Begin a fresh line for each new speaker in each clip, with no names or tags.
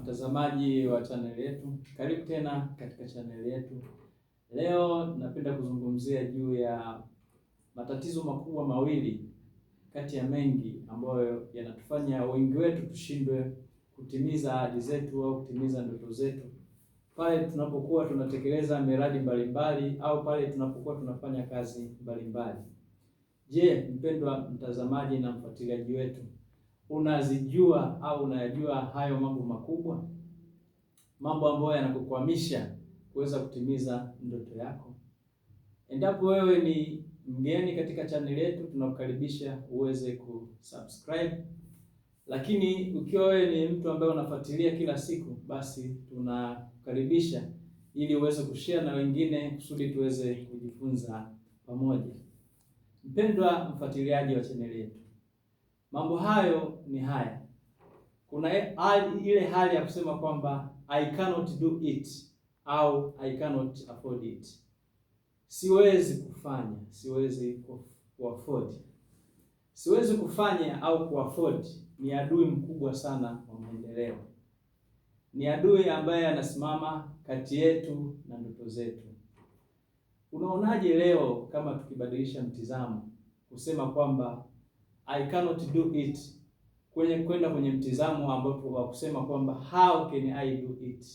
Mtazamaji wa channel yetu, karibu tena katika channel yetu. Leo napenda kuzungumzia juu ya matatizo makubwa mawili kati ya mengi ambayo yanatufanya wengi wetu tushindwe kutimiza ahadi zetu au kutimiza ndoto zetu pale tunapokuwa tunatekeleza miradi mbalimbali au pale tunapokuwa tunafanya kazi mbalimbali. Je, mpendwa mtazamaji na mfuatiliaji wetu, unazijua au unayajua hayo mambo makubwa, mambo ambayo yanakukwamisha kuweza kutimiza ndoto yako? Endapo wewe ni mgeni katika channel yetu, tunakukaribisha uweze kusubscribe. Lakini ukiwa wewe ni mtu ambaye unafuatilia kila siku, basi tunakukaribisha ili uweze kushare na wengine kusudi tuweze kujifunza pamoja. Mpendwa mfuatiliaji wa channel yetu, mambo hayo ni haya. Kuna ile hali ya kusema kwamba I cannot do it au I cannot afford it. Siwezi kufanya, siwezi kuafford. Siwezi kufanya au kuafford ni adui mkubwa sana wa maendeleo. Ni adui ambaye anasimama kati yetu na ndoto zetu. Unaonaje leo kama tukibadilisha mtizamo kusema kwamba I cannot do it kwenda kwenye mtizamo ambapo wa kusema kwamba how can I do it?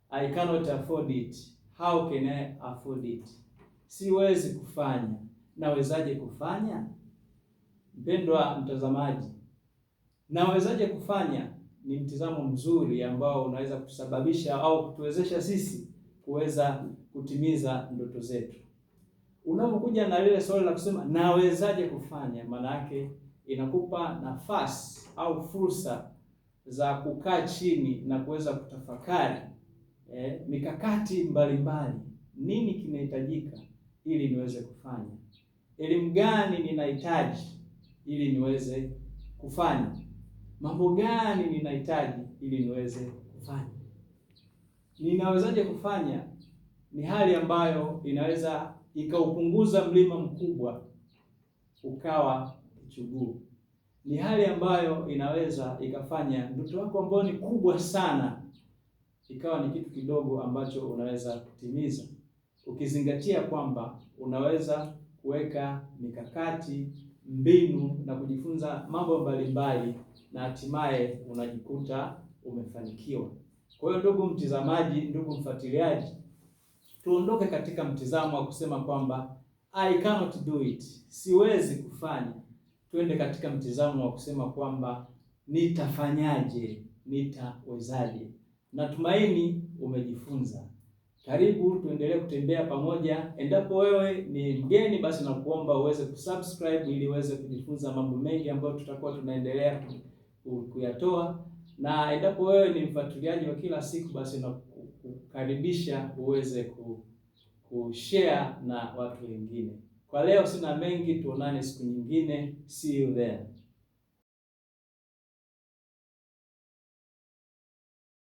I cannot afford it. How can I afford it? Siwezi kufanya, nawezaje kufanya? Mpendwa mtazamaji, nawezaje kufanya ni mtizamo mzuri ambao unaweza kusababisha au kutuwezesha sisi kuweza kutimiza ndoto zetu. Unapokuja na lile swali la kusema nawezaje kufanya, maana yake inakupa nafasi au fursa za kukaa chini na kuweza kutafakari mikakati mbalimbali. Nini kinahitajika ili niweze kufanya? Elimu gani ninahitaji ili niweze kufanya? Mambo gani ninahitaji ili niweze kufanya? Ninawezaje kufanya ni hali ambayo inaweza ikaupunguza mlima mkubwa ukawa kichuguu. Ni hali ambayo inaweza ikafanya ndoto yako ambayo ni kubwa sana ikawa ni kitu kidogo ambacho unaweza kutimiza, ukizingatia kwamba unaweza kuweka mikakati, mbinu na kujifunza mambo mbalimbali na hatimaye unajikuta umefanikiwa. Kwa hiyo ndugu mtazamaji, ndugu mfuatiliaji, tuondoke katika mtizamo wa kusema kwamba I cannot do it, siwezi kufanya. Twende katika mtizamo wa kusema kwamba nitafanyaje, nitawezaje. Natumaini umejifunza. Karibu tuendelee kutembea pamoja. Endapo wewe ni mgeni, basi nakuomba uweze kusubscribe ili uweze kujifunza mambo mengi ambayo tutakuwa tunaendelea kuyatoa. Na endapo wewe ni mfuatiliaji wa kila siku, basi nakukaribisha uweze kushare na watu wengine. Kwa leo sina mengi, tuonane siku nyingine. See you there.